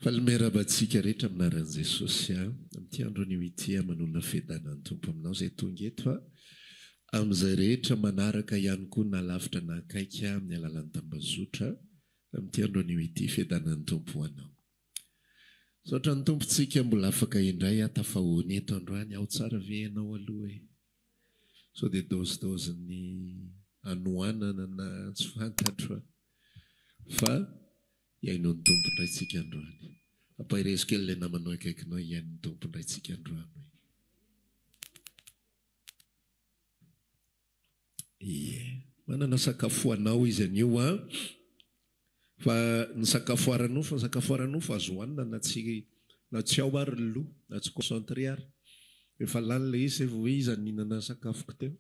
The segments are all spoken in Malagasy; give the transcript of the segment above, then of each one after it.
Falmerabatsika rehetra aminaran'i Jesosy amin'ity andro anio ity manona fiadanan'ny Tompo aminao izay tonga eto amin'izay rehetra manaraka ihany koa na lavitra na akaiky amin'ny alalan'ny tambazotra amin'ity andro anio ity fiadanan'ny Tompo anao. Saotra ny tompontsika mbola afaka indray tafahoany eto androany ao tsara ve ianao aloha e. So dia dozidoziny anohanana na tsy fantatro fa iainao ny tompo indray tsika androany. Ampahirezo kely ilay namanao akaikinao iain'ny tompo indray tsika androany. Manana sakafo anao izy anio fa ny sakafo aranao fa sakafo aranao fa azo hohanina na tsy ao ary ny loha na tsy concentré ary. Efa lany ilay izy vao izy ninana sakafoko teo.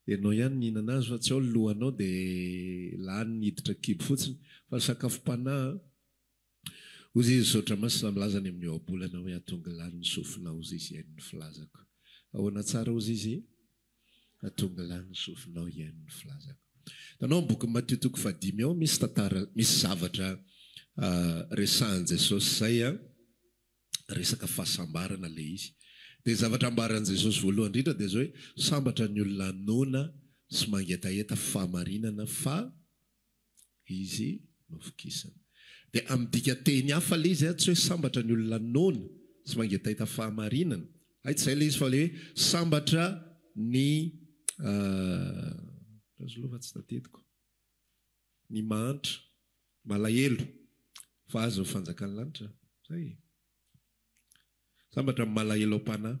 Ianao ihany ninana azy fa tsy ao ny lohanao dia lany niditra kibo fotsiny. Fa sakafom-panahy ozy izy saotra masina milazany amin'ny eo abolana hoe atonga lany ny sofinao ozy izy iain'ny filazako. Ahoana tsara ozy izy atonga lany ny sofinao iain'ny filazako. Tanao boky Matthieu 5 ao misy tantara, misy zavatra resahan'i Jesosy zay resaka fahasambarana ilay izy. Dia zavatra ambaran'i Jesosy voalohany indrindra dia zao hoe sambatra ny olona nona sy mangetaheta fahamarinana fa izy nofokisana. Dia amin'ny dika teny hafa ilay izy tsy hoe sambatra ny olona nona sy mangetaheta fahamarinana. Hay tsy izay ilay izy fa ilay hoe sambatra ny ny mahantra malahelo fa azo fanjakany lanitra zay. Sambatra ny malahelo am-panahy.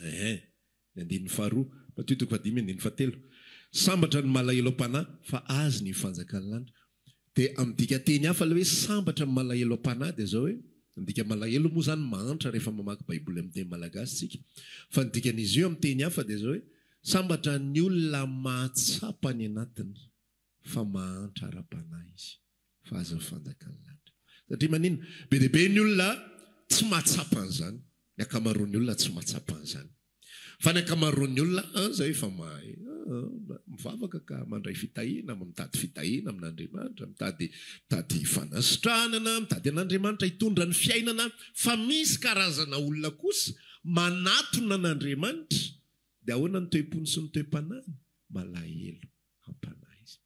Ny andininy faharoa Matthieu 5:7. Sambatra ny malahelo am-panahy fa azo ny fanjakany lanitra. Dia amin'ny dika teny hafa ilay hoe sambatra ny malahelo am-panahy dia zao hoe ny dika malahelo moa zany mahantra rehefa mamaky baiboly amin'ny teny malagasy tsika. Fa ny dikan'izy io amin'ny teny hafa dia zao hoe sambatra ny olona mahatsapa ny anatiny fa mahantra ara-panahy izy fa azo ny fanjakany lanitra. Satria manina be dia be ny olona tsy mahatsapa an'izany. Ny ankamaroan'ny olona tsy mahatsapa an'izany. Fa ny ankamaroan'ny olona zay efa mahay mivavaka ka mandray fitahiana, mitady fitahiana amin'Andriamanitra, mitady fanasitranana, mitady an'Andriamanitra hitondra ny fiainana. Fa misy karazana olona kosa manatona an'Andriamanitra. Dia ahoana ny toe-pony sy ny toe-panahy? Malahelo am-panahy izy.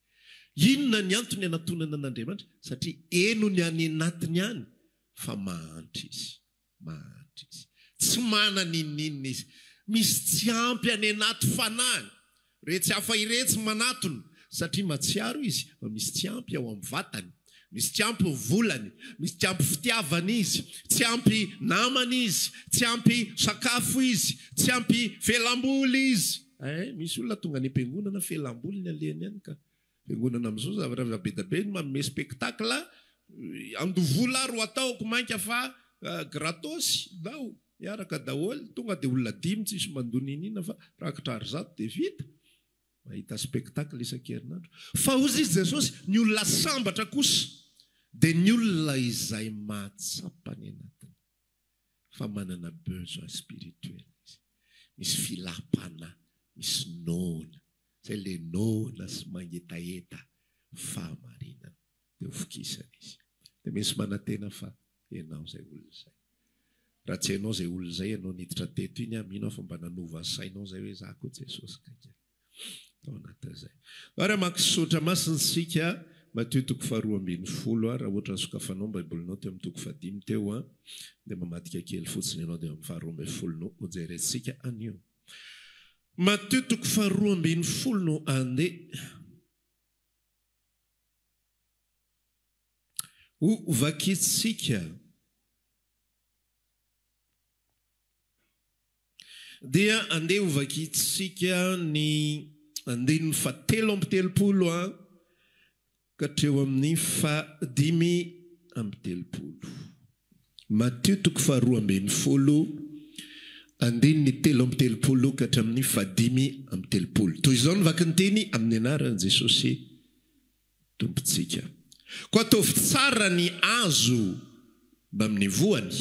Inona ny antony anatonana an'Andriamanitra? Satria eno ny any anatiny any fa mahantra izy. Mahantra izy. Tsy manana inona izy. Misy tsy ampy any anaty fanahy. Retsy hafa iretsy manatona satria matsiaro izy. Misy tsy ampy ao amin'ny vatany. Misy tsy ampy volany. Misy tsy ampy fitiavana izy. Tsy ampy namana izy. Tsy ampy sakafo izy. Tsy ampy felam-boly izy. Misy olona tonga any am-piangonana felam-boly ny alehany ihany ka. Fiangonana amin'izao zavatra be dia be manome spectacle. Andovola ro ataoko mainka fa gratos dao. Miaraka daholo tonga dia olona 5 tsisy mandony inina fa rakitra arizato dia vita. Mahita spectacle isan-kerinandro. Fa ozy izy Jesosy ny olona sambatra kosa dia ny olona izay mahatsapa ny anatiny fa manana besoin spirituel izy. Misy filapana, misy nona. Izay ilay nona sy mangetaheta fahamarinana dia hofokisana izy. Dia misy manantena fa ianao izay olona izay. Raha tsy ianao izay olona izay, ianao niditra teto iny mino fa mba nanova sainao izay hoe za koa Jesosy kaiky. Ao anatin'izay. Ary makisotra masina sika Matthieu 5:20 raha ohatra ny sokafanao baibolinao teo amin'ny 5 teo dia mamadika kely fotsiny ianao dia amin'ny 12 no hojerentsika anio. Matthieu 5:20 no andeha ho vakitsika. Dia andeha ho vakitsika ny 7:30 ka hatreo amin'ny 5:30. Matthieu 5:20 7:30 ka hatramin'ny 5:30. Toy izao ny vaky ny teny amin'ny anaran'i Jesosy tompontsika. Koa ataovy tsara ny azo mba amin'ny voany,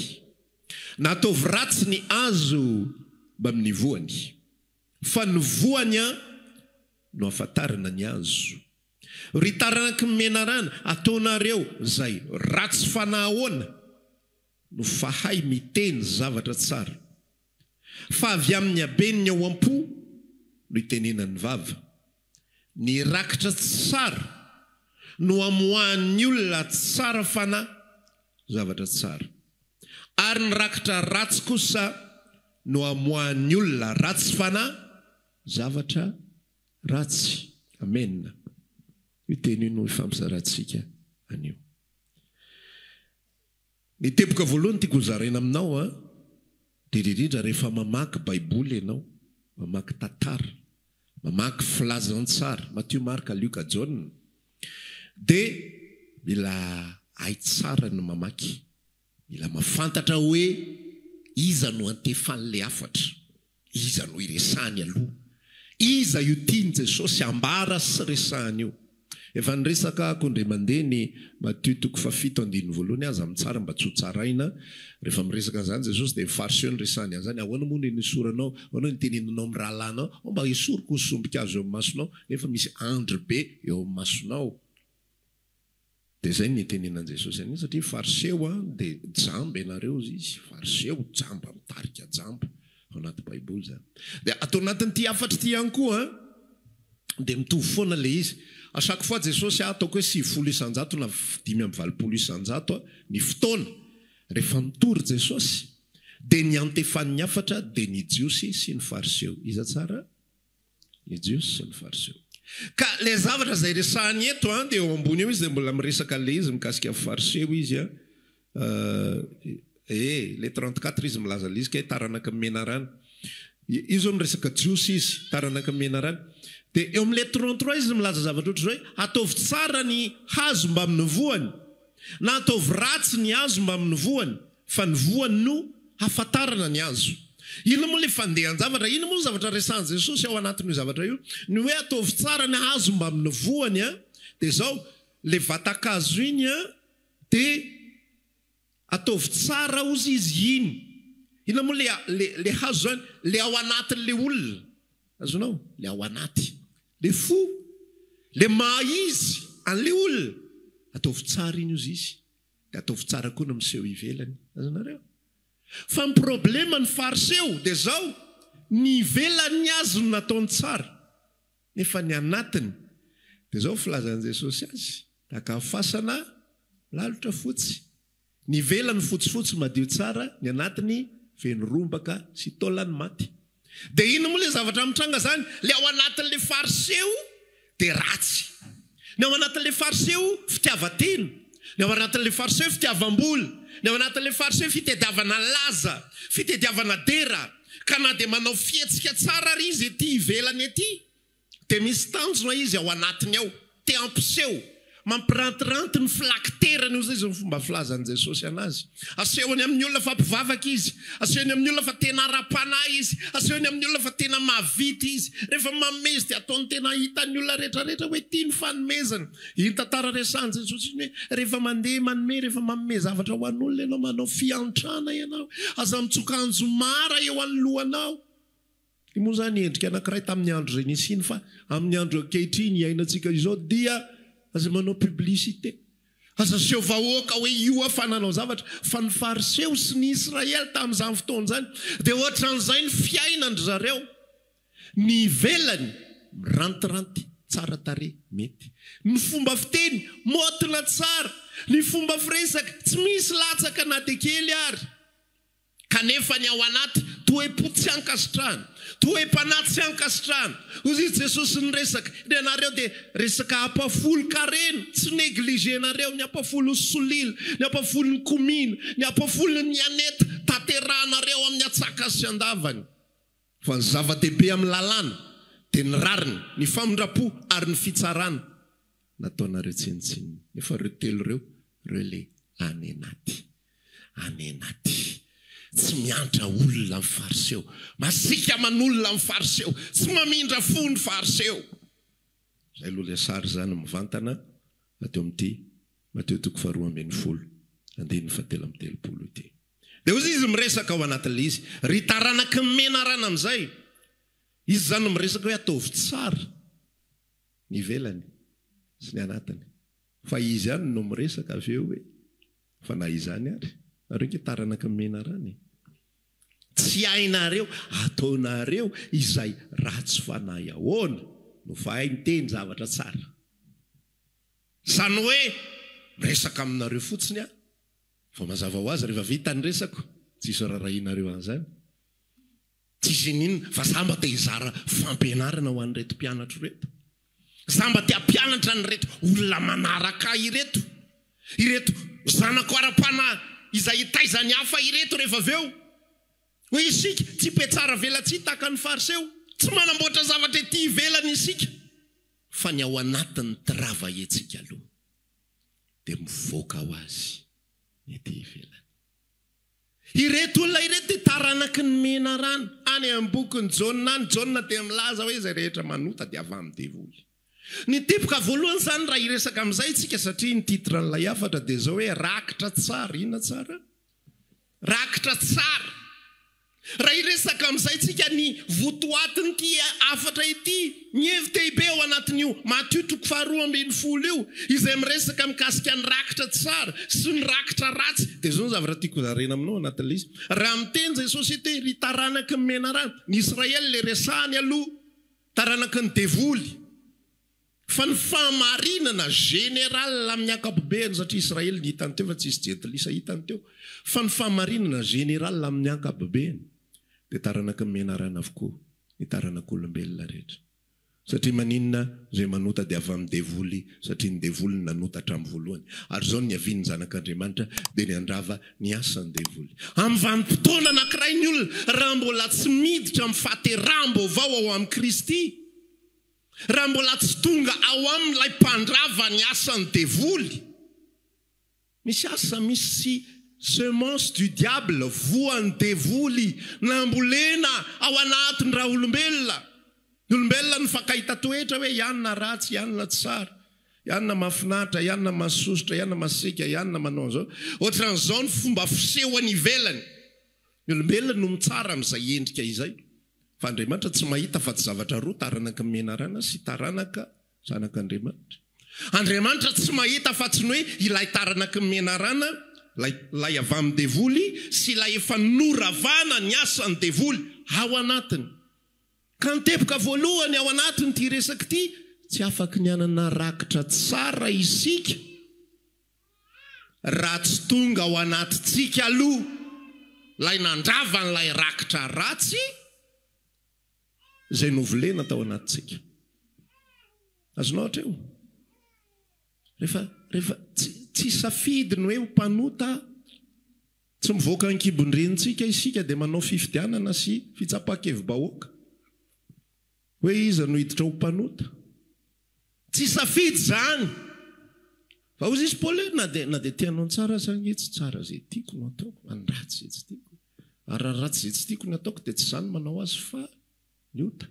na ataovy ratsy ny azo mba amin'ny voany. Fa ny voany no ahafantarana ny azo. ry taranaky menarana ataonareo zay ratsy fanahoana no fahay miteny zavatra tsara fa avy amin'ny abeniny ao am-po no itenenan'ny vava ny rakitra tsara no amoahan'ny olona tsara fana zavatra tsara ary ny rakitra ratsy kosa no amoahan'ny olona ratsy fana zavatra ratsy. Amen. Io teny no ifampizarantsika anio. Ny teboka voalohany tiako zaraina aminao indrindra rehefa mamaky baiboly ianao, mamaky tantara, mamaky filazantsara, Matthieu, Marc, Luc, John, dia mila hay tsara ny mamaky, mila mafantatra hoe iza no antefan'le afatra, iza no iresahany aloha, iza io tiany Jesosy ambara sy resahany io. Efa niresaka ako ndre mandeha ny Matthieu 7:7 aza mitsara mba tsy ho tsaraina. Rehefa miresaka zany Jesosy dia fariseo ny resahany zany, ahoana moa ny soranao, ahoana ny teneninao amin'ny rahalanao, mba esoriko ny sombikazo eo amin'ny masonao nefa misy andry be eo amin'ny masonao. Dia zay ny tenenan Jesosy any, satria fariseo dia jamba ianareo izy, fariseo jamba mitarika jamba ao anaty baiboly zany. Dia atao anatin'ity afatra ity ihany koa dia mitovy foana le izy. À chaque fois Jesosy ataoko hoe 7 isanjato na 5 isanjato ny fotoana rehefa mitory Jesosy dia ny antefan'ny afatra dia ny jiosy sy ny fariseo. Iza tsara? Ny jiosy sy ny fariseo. Ka le zavatra zay resahany eto dia eo ambony eo izy dia mbola miresaka le izy mikasika fariseo izy le 34 izy milaza le izy ka taranaka menarana. Izy miresaka jiosy izy taranaka menarana. Dia eo amin'le 33 izy milaza zavatra ohatra hoe ataovy tsara ny hazo mba amin'ny voany, na ataovy ratsy ny hazo mba amin'ny voany, fa ny voany no hafantarana ny hazo. Ino moa le fandehan-javatra, ino moa zavatra resahan Jesosy ao anatin'io zavatra io? Ny hoe ataovy tsara ny hazo mba amin'ny voany dia zao le vatakazo iny dia ataovy tsara ozy izy iny. Ino moa le hazo zany? Le ao anatin'le olona. Azonao? Le ao anaty. Le fo, le maizy an'le olona, ataovy tsara iny ozy izy, dia ataovy tsara koa no miseho ivelany. Azonareo? Fa ny problema ny fariseo dia zao, ny ivelany azy no nataony tsara, nefa ny anatiny dia zao filazan'i Jesosy azy, taka fasana lalotra fotsy. Ny ivelany fotsifotsy madio tsara, ny anatiny feno rombaka sy taolany maty. Dia ino moa le zavatra mitranga zany? Le ao anatin'le fariseo dia ratsy, ny ao anatin'le fariseo fitiavan-tena, ny ao anatin'le fariseo fitiavam-bola, ny ao anatin'le fariseo fitadiavana laza, fitadiavana dera, ka na dia manao fihetsika tsara ry izy ety ivelany ety, dia misy tanjona izy ao anatiny ao, te ampiseho, mampirantiranty ny filakterany io. Zay zao fomba filazan'i Jesosy anazy. Asehony amin'ny olona fa mpivavaka izy, asehony amin'ny olona fa tena ara-panahy izy, asehony amin'ny olona fa tena mahavita izy. Rehefa mameza dia ataony tena hitan'ny olona rehetrarehetra hoe tia ny fanomezana. Iny tantara resahan'i Jesosy iny hoe rehefa mandeha manome, rehefa manome zavatra ho an'olona ianao, manao fiantrana ianao, aza mitsoka anjomara eo anoloanao. Io moa zany endrika anankiray tamin'ny andro zay nisy iny, fa amin'ny andro ankehitriny iainantsika izao dia aza manao publicité, aza seho vahoaka hoe io afananao zavatra. Fa ny fariseo sy ny Israely tamin'izany fotoana zany dia ohatran'izay ny fiainandry zareo, ny ivelany mirantiranty tsara tare mety, ny fomba fiteny motina tsara, ny fomba firesaka tsy misy latsaka na dia kely ary, kanefa ny ao anaty toe-po tsy ankasitrahana, toe-panaty tsy ankasitrahana. Ozy izy Jesosy ny resaka, dia nareo dia resaka apafolo karena, tsy negligenareo ny apafolo solila, ny apafolo ny komina, ny apafolo ny aneta tanterahanareo amin'ny atsaka sy andavany. Fa ny zava-dehibe amin'ny lalàna dia ny rariny, ny famondrapo ary ny fitsarana nataonareo tsinitsininy. Nefa reo telo reo le any anaty. Tsy miantra olona amin'ny fariseo, masika man'olona amin'ny fariseo, tsy mamindra fo ny fariseo. Zay aloha le sary zany mivantana ateo amin'ity Matthieu 7:10 andiny 7:13 ity. Dia ozy izy miresaka ao anatin'le izy, ry taranaky menarana amin'izay, izy zany miresaka hoe ataovy tsara ny ivelany, sy ny anatiny fa izy ihany no miresaka avy eo hoe fa na izany ary nareo nke taranaka mena rany tsy hainareo ataonareo izay ratsy fanahy ahoana no fahay miteny zavatra tsara zany hoe miresaka aminareo fotsiny a fa mazava ho azy rehefa vita ny resako tsisy rarahinareo an'izany tsisy ninona fa za mba te hizara fampianarana ho an'reto mpianatro reto za mba te hampianatra ny reto olona manaraka ireto zanako ara-panahy izay taizany hafa ireto rehefa aveo hoe isika tsy petsara vela tsy taka ny fariseo tsy manamboatra zavatra ety ivelany isika fa ny ao anatin'ny trava etsika aloha dia mivoaka ho azy ety ivelany ireto olona ireto dia taranaky ny mena rano any am-bokyny Jaona any Jaona dia milaza hoe izay rehetra manota dia avy amin'ny devoly ny tipoka voalohany zany raha iresaka amin'izay tsika satria ny titra n'ilay afatra dia zao hoe rakitra tsara inona tsara rakitra tsara raha iresaka amin'izay tsika ny votoatiny ity afatra ity ny hevi-tehibe ao anatin'io Matio 4:20 io izay miresaka mikasika ny rakitra tsara sy ny rakitra ratsy dia zao ny zavatra tiako zarena aminao anatin'ilay izy raha miteny Jesosy ity ry taranaky ny mena rano ny Israely le resahany aloha taranaky ny devoly fa ny famarinana général amin'ny ankapobeny satria Israely ny hitany teo fa tsisy jetilisa hitany teo fa ny famarinana général amin'ny ankapobeny dia taranaka mena rano avokoa ny taranak'olombelona rehetra satria maninona zay manota dia avy amin'ny devoly satria ny devoly nanota hatramin'ny voalohany ary zao ny aviany zanak'Andriamanitra dia ny andrava ny asan'ny devoly amin'ny vanim-potoana anankiray ny olona raha mbola tsy miditra amin'ny fahateram-bo vao ao amin'ny Kristy raha mbola tsy tonga ao amin'ilay mpandrava ny asan'ny devoly misy asa misy semence du diable voan'ny devoly nambolena ao anatiny raha olombelona ny olombelona ny fakahita toetra hoe ianona ratsy ianona tsara ianona mahafinaritra ianona mahasosotra ianona masika ianona manao zao ohatran'izao ny fomba fisehoany ivelany ny olombelona no mitsara amin'izay endrika izay fa Andriamanitra tsy mahita fa tsy zavatra roa taranaka mena rano sy taranaka zanak'Andriamanitra Andriamanitra tsy mahita fa tsy ny hoe ilay taranaka mena rano lay avy amin'ny devoly sy ilay efa noravana ny asan'ny devoly ao anatiny ka ny tepoka voalohany ao anatiny ity resaka ity tsy afaka ny anana rakitra tsara isika raha tsy tonga ao anatitsika aloha lay nandrava n'ilay rakitra ratsy zay novolena tao anatitsika azonao ohatra eo rehefa tsy safidiny hoe ho mpanota tsy mivoaka ankibon-drenitsika isika dia manao fifidianana sy fitsapakevim-bahoaka hoe iza no hiditra ho mpanota tsy safidy zany fa ozy izy Paoly na dia tianao tsara zany tsy tsara zay tiako no ataoko anratsy zay tsy tiako ary raha ratsy zay tsy tiako no ataoko dia tsy zany manao azy fa ny ota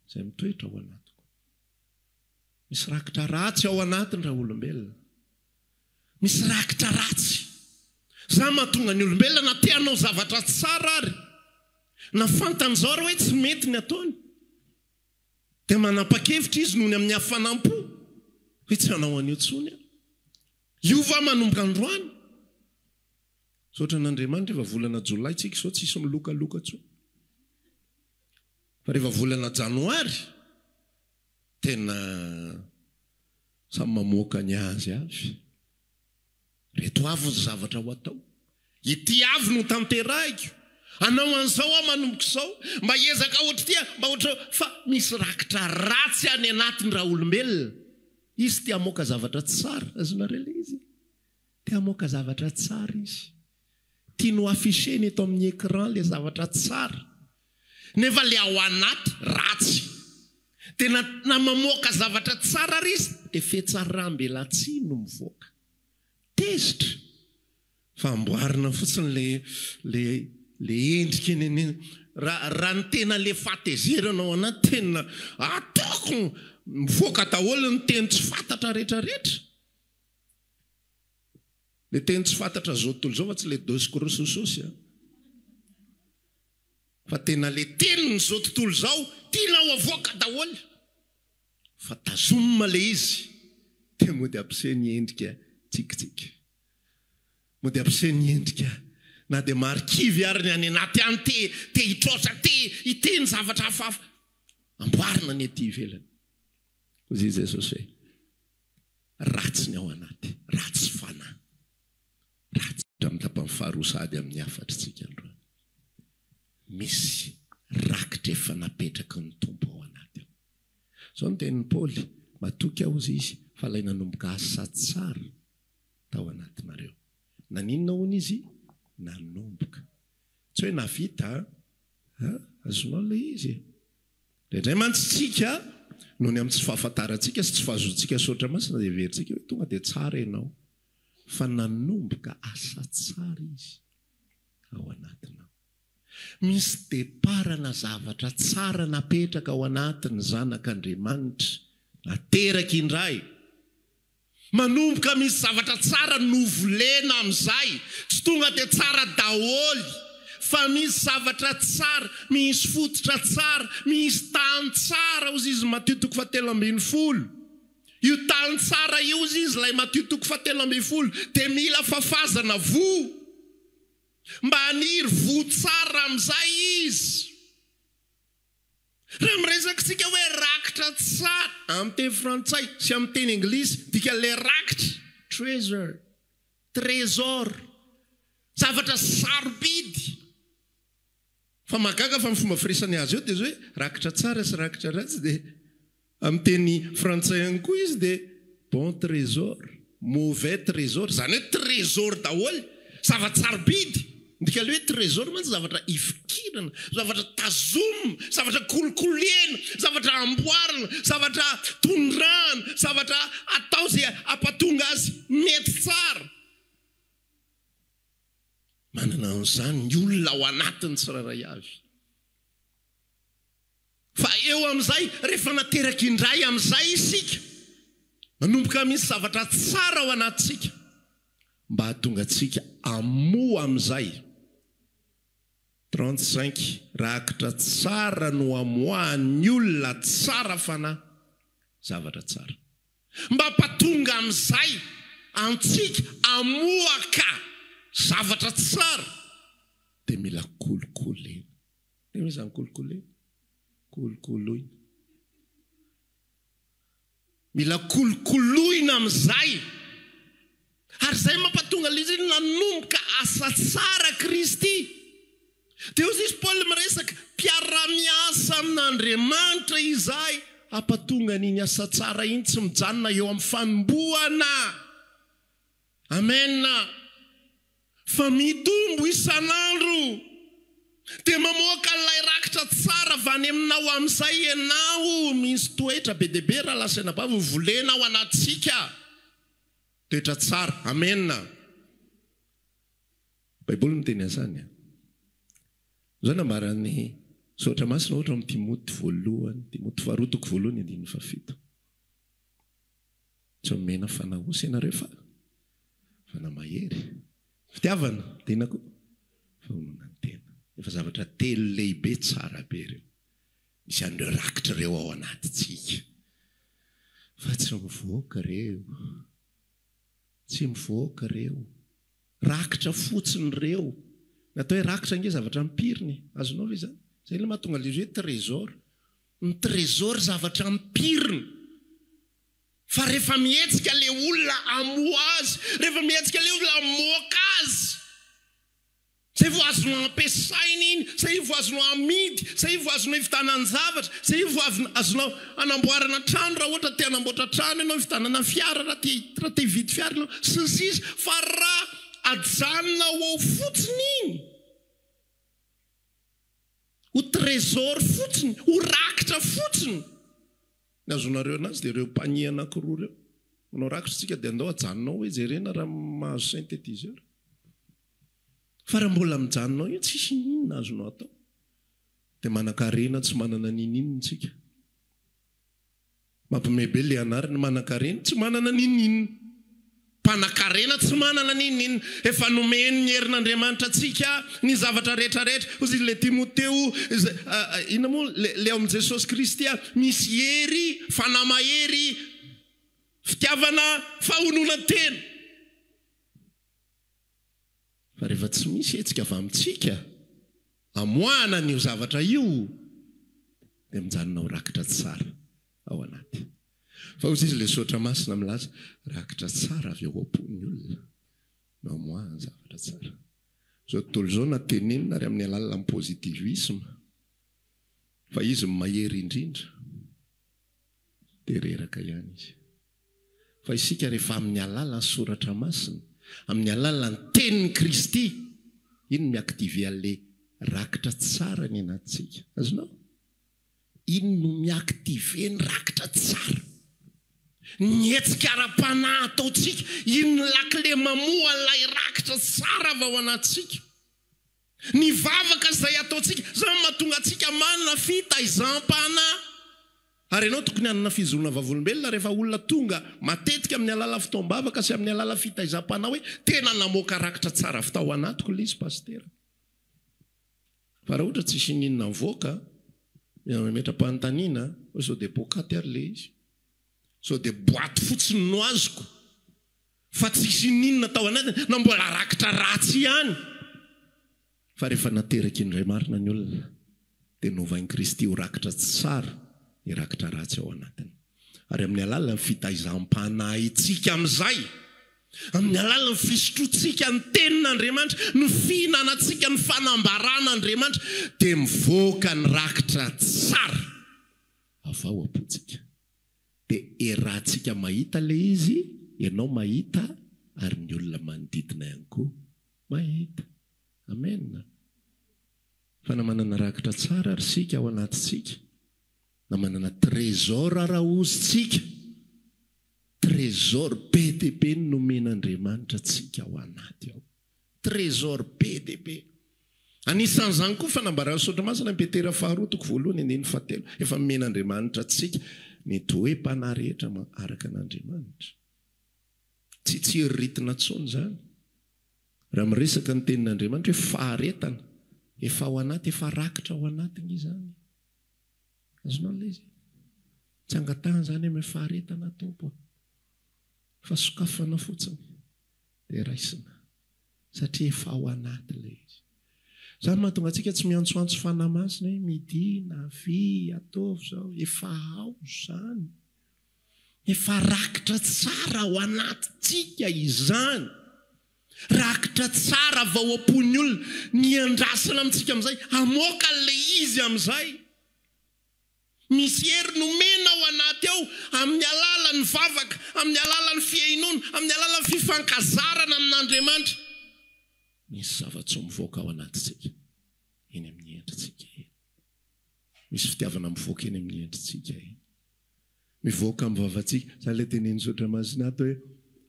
izay mitoetra ao anatiko misy rakitra ratsy ao anatiny raha olombelona misy rakitra ratsy za mahatonga ny olombelona na tianao zavatra tsara ary na fantan'izao raha hoe tsy mety ny ataony dia manapa-kevitra izy noho ny amin'ny hafanam-po hoe tsy hanao an'io tsony iova manomboka androany sotra n'Andriamanitra rehefa volana jolay tsika sao tsisy milokaloka tsony fa rehefa volana janoary tena samy mamoaka ny azy avy reto avy ny zavatra ho atao ity avy no tanterahiko anao an'izao aho manomboka izao mba hiezaka ohatra tia mba ohatra fa misy rakitra ratsy any anatiny raha olombelona izy tia hamoaka zavatra tsara azonareo le izy tia hamoaka zavatra tsara izy tia no afficheny eto amin'ny écran le zavatra tsara nefa le ao anaty ratsy dia na mamoaka zavatra tsara ry izy dia fetsarambela tsy no mivoaka tezitra fa amboarina fotsiny le endrika eny raha ny tena le fahatezeranao anaty tena ataoko mivoaka daholo ny teny tsy fantatra rehetrarehetra le teny tsy fantatra zao tontolo zao fa tsy le doskorosososy fa tena le teniny zao tontolo zao tianao avoaka daholo fa tazomina le izy dia mody ampiseho ny endrika tsikitsiky. Mody ampiseho ny endrika na dia marikivy ary ny any anaty any te hitrotra hiteny zavatra hafahafa amboarina ny ety ivelany. Hozy Jesosy hoe ratsy ny ao anaty, ratsy fanahy, ratsy amin'ny tapany faharoa sady amin'ny afatritsika androany. Misy rakitra efa napetraka ny tompo ao anaty ao. Zao ny tenin'ny Paoly, matoky aho izy fa ilay nanomboka asa tsara tao anatinareo. Naninona hono izy? Nanomboka. Tsy hoe navita, azonao ilay izy. Indray mantsitsika noho ny amin'ny tsy fahafantarantsika sy tsy fahazoantsika sotra masina dia veritsika hoe tonga dia tsara ianao. Fa nanomboka asa tsara izy ao anatinao. Misy deparana zavatra tsara napetraka ao anatiny zanak'Andriamanitra nateraka indray. Manomboka misy zavatra tsara novolena amin'izay. Tsy tonga dia tsara daholy, fa misy zavatra tsara, misy fototra tsara, misy tany tsara hozy izy Matthieu 7:10. Io tany tsara io hozy izy ilay Matthieu 7:10 dia mila fafazana vo. Mba haniry vo tsara amin'izay izy. Raha miresakitsika hoe rakitra tsara amin'ny teny frantsay sy amin'ny teny anglisy, dika le rakitra treasure, trésor, zavatra sarobidy. Fa magaga fa amin'ny fomba firesany azy eo dia hoe rakitra tsara sy rakitra ratsy, dia amin'ny teny frantsay ihany koa izy dia bon trésor, mauvais trésor, zany hoe trésor daholo, zavatra sarobidy. Ndika le hoe trésor mantsy zavatra ifikirana, zavatra tazomina, zavatra kolokolena, zavatra amboarina, zavatra tondrana, zavatra atao izay ampatonga azy mety tsara. Manana an'izany ny olona ao anatiny tsiraray avy. Fa eo amin'izay rehefa nateraka indray amin'izay isika, manomboka misy zavatra tsara ao anatintsika, mba hahatonga antsika amoa amin'izay. 35 rakitra tsara no amoahan'ny olona tsara fanahy zavatra tsara. Mba hampatonga amin'izay antsika amoaka zavatra tsara dia mila kolokolena. Dia hoe zany kolokolena? Kolokoloina. Mila kolokoloina amin'izay. Ary izay mampatonga izy nanomboka asa tsara Kristy. Dia hozy izy Paoly miresaka mpiara-miasa amin'Andriamanitra izahay hampatonga n'iny asa tsara iny tsy mijanona eo amin'ny fanombohana. Amen. Fa mitombo isan'andro. Dia mamoaka ilay rakitra tsara avy any aminao amin'izay ianao. Misy toetra be dia be raha lasa nabavy volena ao anatsika. Toetra tsara. Amen. Baiboly miteny azany. Zao nambarany sotra masina ohatra amin'ny Timoty 1, Timoty 2:1-7. Tsy omena fanahosy ianareo fa fanamahery. Fitiavana tenako famonona ny tena. Efa zavatra telo lehibe tsara be ireo. Misy an'ireo rakitra ireo ao anatintsika. Fa tsy mivoaka ireo. Tsy mivoaka ireo. Rakitra fotsiny ireo. Natao hoe rakitra nge zavatra ampiriny. Azonao ve zany? Zay ilay mahatonga ilay hoe trésor. Ny trésor zavatra ampiriny. Fa rehefa mihetsika ilay olona amoa azy, rehefa mihetsika ilay olona amoaka azy, zay vao azonao ampiasaina iny, zay vao azonao amidy, zay vao azonao hivitanana zavatra, zay vao azonao anamboarana trano raha ohatra te hanamboatra trano ianao, hivitanana fiara raha te hividy fiara ianao, sy ny sisa. Fa raha ajanonao ao fotsiny iny, ho trésor fotsiny, ho rakitra fotsiny. Ny azonareo anazy dia ireo mpania anankiroa ireo. Manao rakitra tsika dia andao ajanonao hoe jerena raha mahazo synthétiseur. Fa raha mbola mijanonao io tsisy ninona azonao atao. Dia manan-karena tsy manana ninina tsika. Mampimebe ilay anarany manan-karena tsy manana ninina. Mpanan-karena tsy manana ninina. Efa nomeny ny herin'Andriamanitra tsika ny zavatra rehetrarehetra. Hozy ilay Timoteo, ina moa le ao amin'i Jesosy Kristy misy hery, fanamahery fitiavana fahonona tena. Fa rehefa tsy misy etsika avy amintsika amoahana n'io zavatra io dia mijanona ho rakitra tsara ao anaty. Fa hozy izy ilay sotra masina milaza rakitra tsara avy ao am-pon'ny olona no amoahana zavatra tsara. Zao tontolo izao na tenenina ary amin'ny alalan'ny positivisme fa izy mahery indrindra dia reraka ihany izy. Fa isika rehefa amin'ny alalan'ny soratra masina, amin'ny alalan'ny tenin'ny Kristy, iny miaktivé an'ilay rakitra tsara ny anatintsika. Azonao? Iny no miaktivé ny rakitra tsara. Ny hetsika ara-panahy ataontsika, iny ny lakile mamoa an'ilay rakitra tsara avy ao anatintsika. Ny vavaka izay ataontsika, izany mahatonga antsika manana fitaizam-panahy. Ary ianao tokony hanana fizorana vavolombelona rehefa olona tonga matetika amin'ny alala fitaom-bavaka sy amin'ny alala fitaizam-panahy hoe tena namoaka rakitra tsara avy tao anatiko ilay izy pastera. Fa raha ohatra tsisy ninona mivoaka, metra-panontaniana, hoe sao dia pokaty ary ilay izy. Sao dia boaty fotsiny no azoko. Fa tsisy ninona tao anatiny, na mbola rakitra ratsy ihany. Fa rehefa nateraka indray marina ny olona, dia novain'i Kristy ho rakitra tsara, ny rakitra ratsy ao anatiny. Ary amin'ny alalan'ny fitaizam-panahy itsika amin'izay, amin'ny alalan'ny fisotrotsika ny tenin'Andriamanitra, ny fihinanantsika ny fanambaran'Andriamanitra, dia mivoaka ny rakitra tsara avy ao am-pontsika. Dia erahantsika mahita ilay izy, ianao mahita, ary ny olona manodidina ihany koa mahita. Amen. Fa na manana rakitra tsara ary sika ao anatintsika, na manana trésor araozitsika, trésor be dia be ny nomen'Andriamanitra tsika ao anaty ao. Trésor be dia be. Anisan'izany koa fanambarana sotra masina ny Petera 2:1-7, efa nomen'Andriamanitra tsika ny toe-panahy rehetra araka an'Andriamanitra. Tsy heritina tsony zany. Raha miresaka ny tenin'Andriamanitra hoe faharetana, efa ao anaty, efa rakitra ao anatiny izany. Azonao ilay izy? Tsy angatahana zany hoe faharetana tompo, fa sokafana fotsiny dia raisina, satria efa ao anaty ilay izy. Zany mahatonga antsika tsy miantsoantso fanahy masina hoe midina, avy, ataovy izao, efa ao izany. Efa rakitra tsara ao anatintsika izany. Rakitra tsara vao am-pon'ny olona, ny andrasana amintsika amin'izay, hamoaka ilay izy amin'izay. Misy hery nomena ao anaty ao, amin'ny alalan'ny vavaka, amin'ny alalan'ny fiainoana, amin'ny alalan'ny fifankazarana amin'Andriamanitra. Misy zavatra mivoaka ao anatintsika, eny amin'ny endritsika eny. Misy fitiavana mivoaka eny amin'ny endritsika eny. Mivoaka amin'ny vavantsika, izany ilay tenen'ny sotra masina ato hoe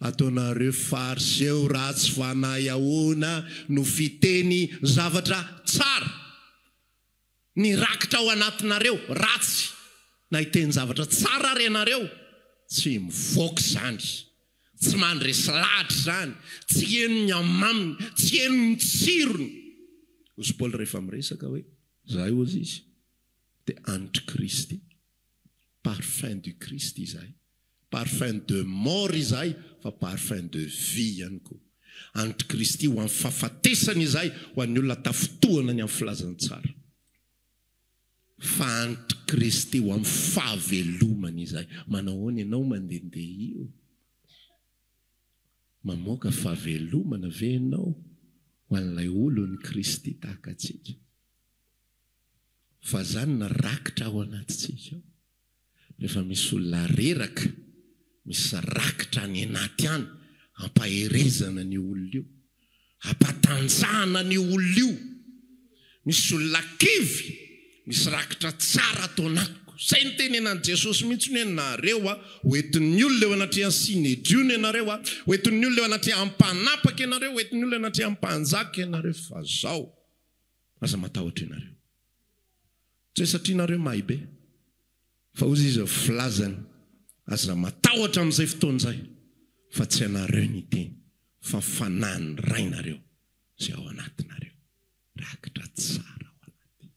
ataonareo fariseo ratsy fanahy ahoana no fiteny zavatra tsara. Ny rakitra ao anatinareo ratsy, na hiteny zavatra tsara ary ianareo, tsy mivoaka izany. Tsy mandresy lahatra izany, tsy heno ny amaminy, tsy heno ny tsirony. Hozy Paoly rehefa miresaka hoe izay hozy izy dia anitry Kristy, parfum du Christ izay, parfum de mort izay, fa parfum de vie ihany koa. Anitry Kristy ho amin'ny fahafatesana izay, ho an'ny olona tafotohana ny amin'ny filazany tsara. Fa anitry Kristy ho amin'ny fahavelomana izay. Manao ahoana ianao mandehandeha io? Mamoaka fahavelomana ve ianao ho an'ilay olon'ny Kristy tahaka antsika? Fa zany na rakitra ao anatintsika. Rehefa misy olona reraka, misy rakitra any anaty any, hampaherezana ny olona io, hampatanjahana ny olona io. Misy olona kivy, misy rakitra tsara atao anatiko. Izay ny tenenan Jesosy mihitsy hoe nareo hoentin'ny olona eo anatrehan'ny sinedriona ianareo, hoentin'ny olona eo anatrehan'ny mpanapaka ianareo, hoentin'ny olona eo anatrehan'ny mpanjaka ianareo. Fa zao aza matahotra ianareo. Tsy hoe satria nareo mahibe, fa hozy izy filazany aza matahotra amin'izay fotoan'izay, fa tsy ianareo ny teny, fa fanahiny rainareo izay ao anatinareo. Rakitra tsara ao anaty.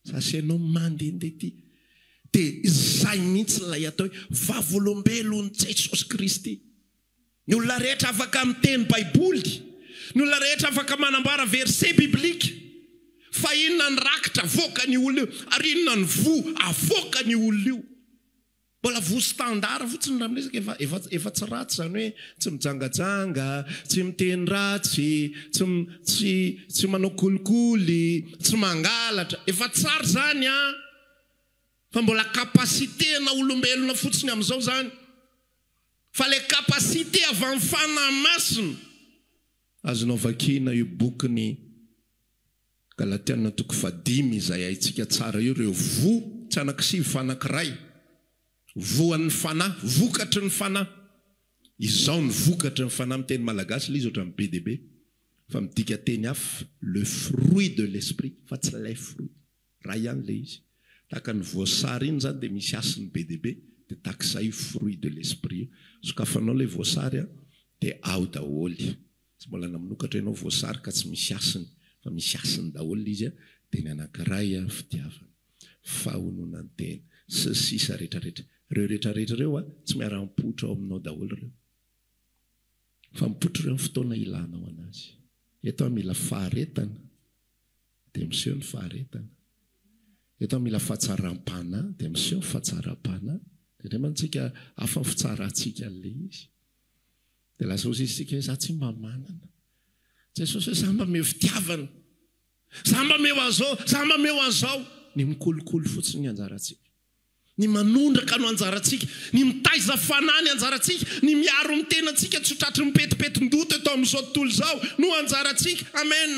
Sasy ianao mandehandeha ty, dia izay mihitsy ilay atao hoe vavolombelon'i Jesosy Kristy. Ny olona rehetra afaka miteny baiboly, ny olona rehetra afaka manambara verset biblika, fa inona ny rakitra avoaka ny olona io, ary inona ny vo avoaka ny olona io. Mbola vo standard fotsiny raha miresaka efa tsy ratsy, zany hoe tsy mijangajanga, tsy miteny ratsy, tsy manao kolikoly, tsy mangalatra, efa tsara zany a. Fa mbola kapasitena olombelona fotsiny amin'izao zany. Fa le kapasite avy amin'ny fanahy masina azonao vakiana io bokiny Galatiana 5 izay haitsika tsara io, ireo vo tsy anankisivy fa anankiray. Voan'ny fanahy, vokatry ny fanahy. Izao ny vokatry ny fanahy miteny malagasy ilay izy ohatran'ny BDB. Fa midika teny hafa le fruit de l'esprit, fa tsy lay fruit. Raha ihany ilay izy. Tahaka ny voasary iny zany dia misy asiny BDB, dia takizay fruit de l'esprit. Sokafanao ilay voasary dia ao daholy. Tsy mbola naminokatra ianao voasary ka tsy misy asiny, fa misy asiny daholy izy dia ny anankiray fitiavana. Fahononan'ny tena, sy sisa rehetrarehetra. Ireo rehetrarehetra ireo tsy miara-mipoitra ao aminao daholo ireo. Fa mipoitra ireo fotoana ilanao anazy. Eto mila faharetana, dia miseho ny faharetana. Eto mila fahatsaram-pana, dia miseho ny fahatsaram-pana. Dia indray mantsika hafa ny fitsarantsika le izy. Dia lasa osisika hoe za tsy mba manana. Jesosy hoe za mba meo fitiavana, za mba meo an'izao, za mba meo an'izao. Ny mikolokolo fotsiny ny anjarantsika, ny manondraka no anjarantsika, ny mitaiza fanahy ny anjarantsika, ny miaro ny tenantsika tsy tratry mipetipetindota eto amin'izao tontolo izao no anjarantsika. Amen.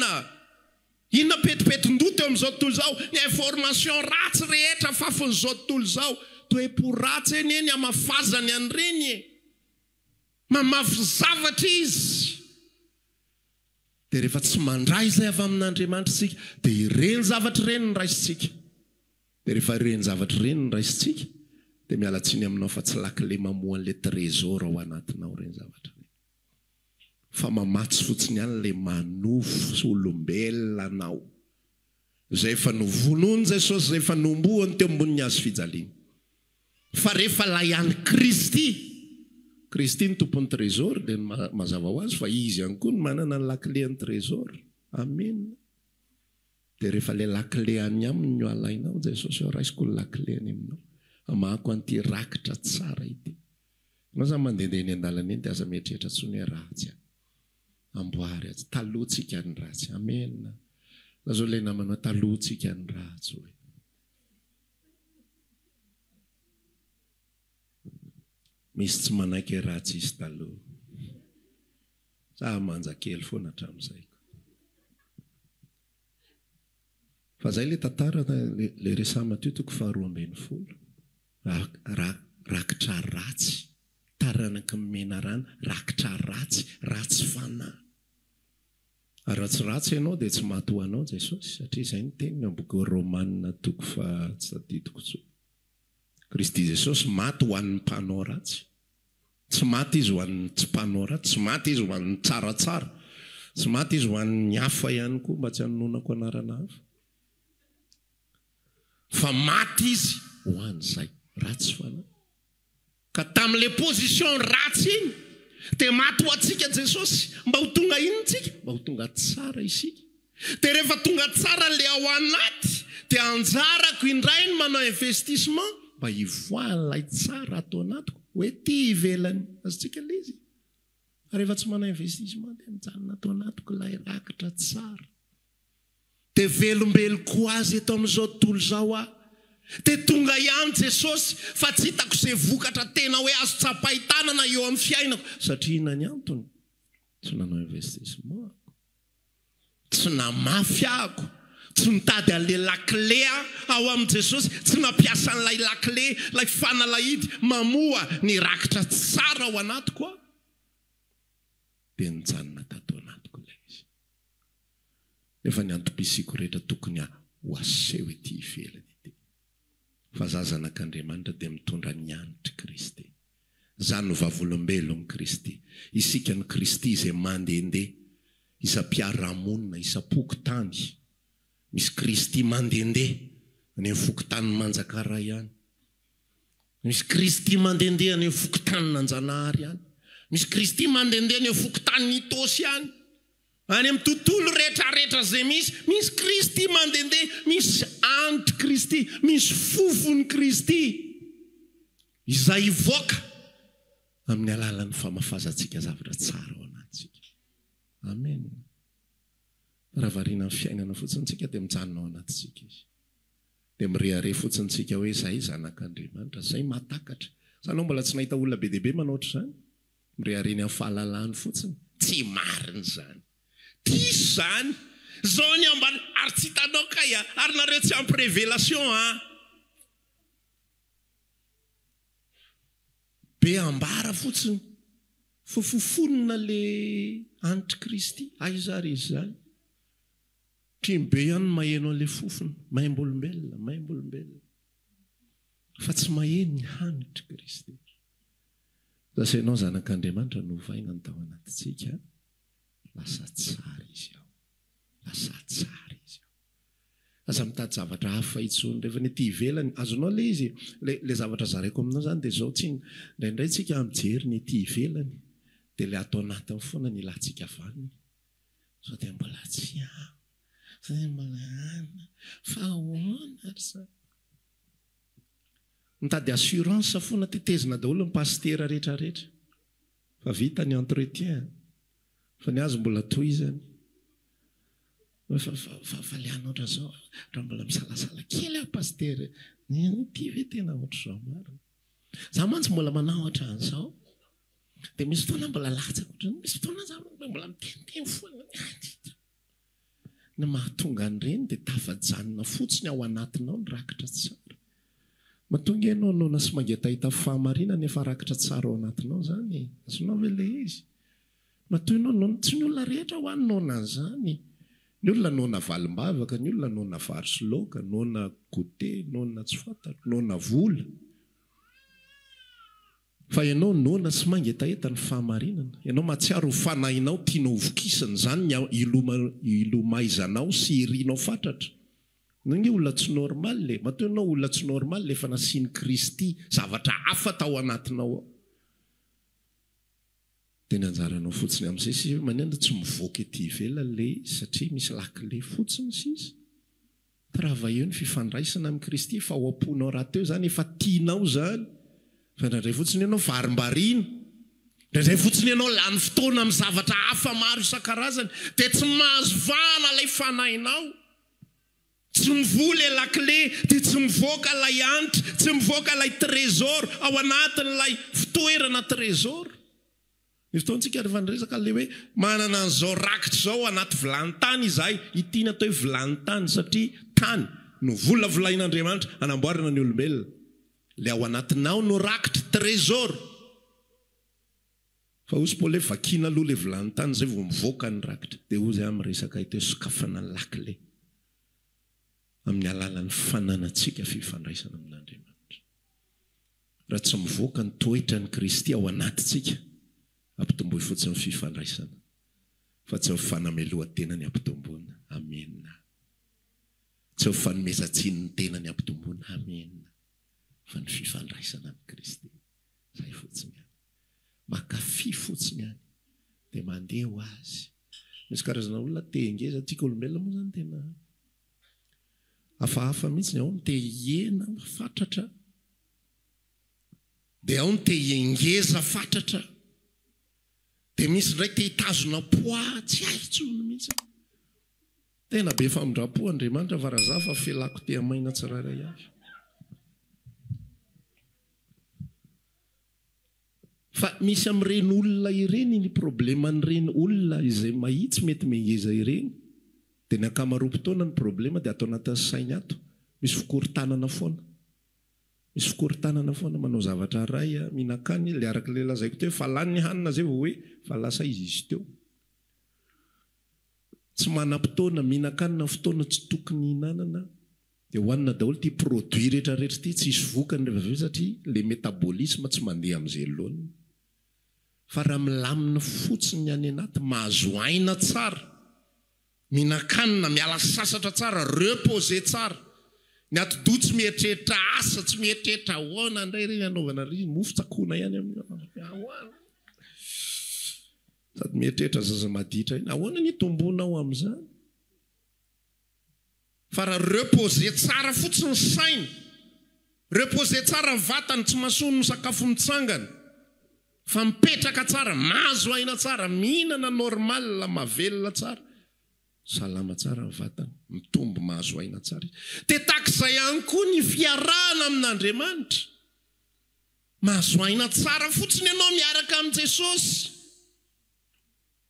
Inona petipetindota eo amin'izao tontolo izao? Ny information ratsy rehetra fafon'izao tontolo izao. Toe-po ratsy eny amafazany an'ireny, mamafy zavatra izy. Dia rehefa tsy mandray izay avy amin'Andriamanitra isika, dia ireny zavatra ireny ny raisitsika. Dia rehefa ireny zavatra ireny ny raisitsika, dia miala tsiny aminao fa tsy lakile mamoan'ilay trésor ao anatinao ireny zavatra ireny. Fa mamatsy fotsiny ihany ilay manofo sy olombelona anao. Izay efa novonoany Jesosy, izay efa nomboany teo ambonin'ny hazo fijaliana. Fa rehefa ilay ihany Kristy ny tompon'ny trésor, dia mazava ho azy fa izy ihany koa no manana ny lakilean'ny trésor. Amen. Dia rehefa ilay lakileany aminy no alainao, Jesosy hoe raisiko ny lakileany aminao, amako an'ity rakitra tsara ity. Ianao zany mandehandeha eny an-dalana eny dia aza mieritreritra tsony hoe ratsy. Amboary azy, talohantsika ny ratsy. Amen. Lazao ilay namana talohantsika ny ratsy hoe. Misy tsy manaiky ratsy izy taloha. Za manjakely foana hatramin'izay. Fa zay ilay tantara ilay resama teo 2:12. Rakitra ratsy, taranaky mena rano, rakitra ratsy, ratsy fanahy. Ratsiratsy ianao dia tsy maty ho anao Jesosy, satria izay ny teniny amin'ny boky Romanina 2:7. Kristy Jesosy maty ho an'ny mpanao ratsy. Tsy maty izy ho an'ny tsy mpanao ratsy, tsy maty izy ho an'ny tsaratsara, tsy maty izy ho an'ny hafa ihany koa mba tsy hanonako anarana hafa. Fa maty izy ho an'izay ratsy fanahy. Ka tamin'ilay position ratsy iny dia maty ho antsika Jesosy mba ho tonga inontsika? Mba ho tonga tsara isika. Dia rehefa tonga tsara ilay ao anaty dia anjarako indray ny manao investissement mba hivoahan'ilay tsara atao anatiko. Hoe ty ivelany azontsika ilay izy. Rehefa tsy manao investissement dia mijanona atao anatiko ilay rakitra tsara. Dia velombeloko azy eto amin'izao tontolo izao aho. Dia tonga ihany Jesosy fa tsy hitako izay vokatra tena hoe azo tsapahitanana eo amin'ny fiainako. Satria inona ny antony? Tsy nanao investissement ako. Tsy namafy ako. Tsy nitady an'ilay lakile ao amin'i Jesosy. Tsy nampiasa an'ilay lakile, ilay fanalahidy mamoa ny rakitra tsara ao anatiko aho. Dia nijanona tato anatiko ilay izy. Nefa ny antom-pisiko rehetra tokony ho aseho ety ivelany ity. Fa za zanak'Andriamanitra dia mitondra ny anitry Kristy. Za no vavolombelon'i Kristy. Isika ny Kristy izay mandehandeha, isam-piarahamonina, isam-pokotany. Misy Kristy mandehandeha any amin'ny fokotany manjakara ihany. Misy Kristy mandendeha ny fokotanin'Anjanahary ihany. Misy Kristy mandendeha ny fokotanin'ny Tosy ihany. Any amin'ny tontolo rehetrarehetra zay misy Kristy mandendeha, misy antitra Kristy, misy fofony Kristy. Izay ivoaka amin'ny alalan'ny famafazantsika zavatra tsara ao anatintsika. Amen. Raha variana amin'ny fiainana fotsiny tsika dia mijanona ao anatintsika izy. Dia mirehare fotsiny tsika hoe izay zanak'Andriamanitra, izay mahatakatra. Sanao mbola tsy nahita olona be dia be manao ohatr'izany. Mirehareny amin'ny fahalalahany fotsiny. Tsy marina izany. Diso izany. Zao ny ambany ary tsy hitanao kaya, ary nareo tsy ampy révélation be ambara fotsiny. Fofonina le antitra Kristy. Aizary izy zany. Be ihany maheno an'ilay fofony, maimbo-olombelona. Fa tsy maheno ny hanitra Kristy. Sainao zanak'Andriamanitra novaina ny tao anatintsika, lasa tsara izy ao. Aza mitady zavatra hafa itsony rehefa ny ety ivelany. Azonao le izy, le zavatra zaraiko aminao zany dia zao tsiny. Indraindray tsika mijery ny ety ivelany, dia le atao anatiny foana ny ilantsika vaniny. Zao dia mbola tsy fa ahoana ry sa. Mitady assurance foana tetezina daholo ny pastera rehetrarehetra. Fa vita ny entretien. Fa ny azo mbola toy zany. Fa liana oatra zao. Raha mbola misalasala kely a pastera. Ty ve tena oatra zao marina. Za mantsy mbola manao oatra an'izao. Dia misy fotoana mbola latsaka oatra. Misy fotoana za mbola miteniteny foana. Ny mahatonga an'ireny dia tafajanona fotsiny ao anatinao ny rakitra tsara. Mahatonga ianao nona sy mangetahita fahamarinana nefa rakitra tsara ao anatinao zany. Azonao ve le izy? Mahatonga ianao tsy ny olona rehetra ho any nona an'izany. Ny olona nona valim-bavaka, ny olona nona vary sy laoka, nona gote, nona tsy fantatra, nona vola. Fa ianao nona sy mangetahita ny fahamarinana. Ianao mahatsiaro ho fanahinao tianao hovokisana zany ny ilomaizanao sy irianao fatratra. Ny olona tsy normal le. Mahatonga ianao olona tsy normal le fa nasiany Kristy zavatra hafa tao anatinao ao. Dia ny anjaranao fotsiny amin'izay sy manendra tsy mivoaka ety ivelany le satria misy lakile fotsiny sisa. Raha eo ny fifandraisana amin'ny Kristy fa ho amponao raha teo zany efa tianao zany. Fa indray fotsiny ianao varimbariana. Indray fotsiny ianao lany fotoana amin'ny zavatra hafa maro isan-karazany dia tsy mahazo vahana ilay fanahinao. Tsy mivola ilay lakile, dia tsy mivoaka ilay antitra, tsy mivoaka ilay trésor ao anatin'ilay fitoerana trésor. Ny fotoantsika rehefa niresaka le hoe manana an'izao rakitra izao anaty vilany-tany izahay, itiana atao hoe vilany-tany satria tany no vola volain'Andriamanitra hanamboarana ny olombelona. Le ao anatinao no rakitra trésor. Fa hozy Paoly hoe vakiana aloha le vilany-tany zay vao mivoaka ny rakitra. Dia hozy amin'ny resaka ito sokafana ny lakile amin'ny alalan'ny fananantsika fifandraisana amin'Andriamanitra. Raha tsy mivoaka ny toetra ny Kristy ao anatintsika, ampitomboy fotsiny ny fifandraisana. Fa tsy ho fanamelohan-tena ny ampitomboana. Amen. Tsy ho fanomezan-tsiny ny tena ny ampitomboana. Amen. Fa ny fifandraisana amin'ny Kristy. Izay fotsiny ihany. Makafy fotsiny ihany. Dia mandeha ho azy. Misy karazana olona te-hengeza tiaka olombelona moa zany tena hafahafa mihitsy ny ao ny te-hihena fatratra. Dia ao ny te-hengeza fatratra. Dia misy indray te-hitazona poa tsy haitsony mihitsy. Tena be famindra-po Andriamanitra fa raha za fa felako te-hamaina tsirairay avy. Fa misy amin'ireny olona ireny ny problema n'ireny olona izay mahitsy mety mengeza ireny. Dia ny ankamaroam-potoana ny problema dia atao anatin'ny sainy ato. Misy fikorontanana foana. Misy fikorontanana foana manao zavatra ray mihinan-kanina le araka le lazaiko teo fa lany ny hanina zay vao hoe fa lasa izy teo. Tsy manam-potoana mihinan-kanina fotoana tsy tokony hinanana. Dia hohanina daholo ty produit rehetrarehetra ty tsy hisy vokany rehefa avy eo satria le metabolisme tsy mandeha amin'izay loany. Fa raha milamina fotsiny ny any anaty mahazo aina tsara, mihinan-kanina miala sasatra tsara, reposer tsara, ny atodo tsy mieritreritra asa tsy mieritreritra ahoana ndray reny anaovana ry mofo tsakona ihany ahoana sady mieritreritra zaza maditra iny ahoana ny tombonao amin'izany fa raha reposer tsara fotsiny sainy reposer tsara vatany tsy masono ny sakafo mitsangana fa mipetraka tsara mahazo aina tsara mihinana normal mavelona tsara salama tsara ny vatany mitombo mahazo aina tsara te takizay ihany koa ny fiarahana amin'Andriamanitra mahazo aina tsara fotsiny ianao miaraka amin'i Jesosy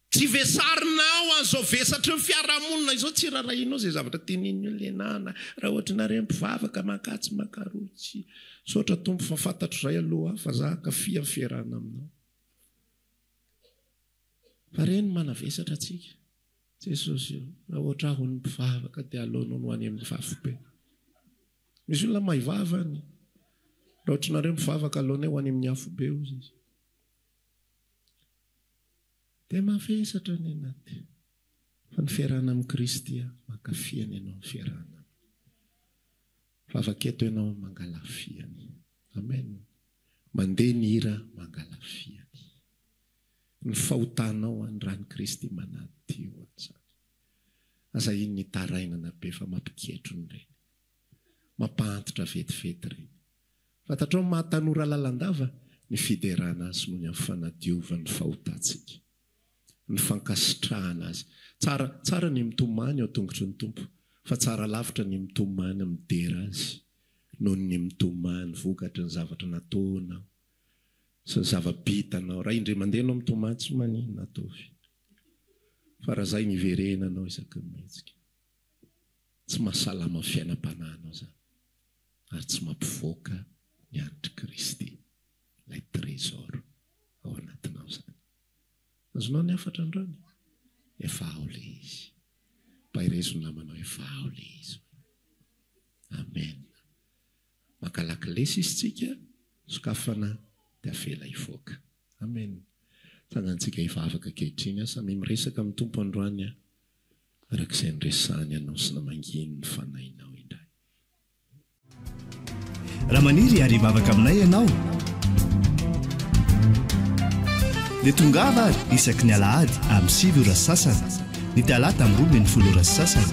tsy vesarinao azo vesatra ny fiarahamonina izao tsy rarahinao zay zavatra tenin'ny lenana raha ohatra nareo mpivavaka makatsy makarotsy sotra tompo fa fantatro zay aloha fa za kafia fiarahana aminao fa reny manavesatra atsika Jesosy io raha ohatra aho ny mpivavaka dia alohanao no any amin'ny vafobe misy olona mahivavany raha ohatra nareo mpivavaka alohanao ho any amin'ny afobe izy dia mavesatra ny anaty fa ny fiarahana amin'ny Kristy makafiany ianao ny fiarahana vavaketo ianao mangalafiany amen mandeha ny hira mangalafiany ny fahotanao any raha ny Kristy manaty io aza iny ny tarainana be fa mampiketro ny reny mampahantitra vetivety reny fantatrao mahatanora lalandava ny fiderana azy noho ny amin'ny fanadiovany fahotantsika ny fankasitrahana azy tsara ny mitomany ao tongotry ny tompo fa tsara lavitra ny mitomany midera azy noho ny mitomany vokatry ny zavatra nataonao sy ny zava-bitanao raha indray mandeha anao mitomany tsy maninona ataovy fa raha zay niverenanao isaky ny mihetsika tsy mahasalama fiainam-panahinao zany ary tsy mampivoaka ny anitry Kristy ilay trésor ao anatinao zany azonao ny afatra androny efa ao le izy mbahirezo namanao efa ao le izy amen makalaka lesy izy tsika sokafana dia avela ivoaka amen tanantsika hivavaka kehitriny samy miresaka amin'ny tompo androany arak'izay nyresahany ianao sy namanginy ny fanahinao indray raha maniry ary hivavaka aminay ianao dia tongava ary isaky ny alahady amin'ny 7 ora sasany ny talata amin'ny 12 ora sasany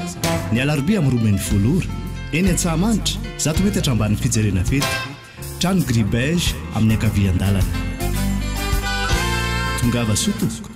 ny alarobia amin'ny 12 ora eny Antsahamanitra 100 metatra ambany fijerena fety trano gribege amin'ny ankavian-dalana tongava soto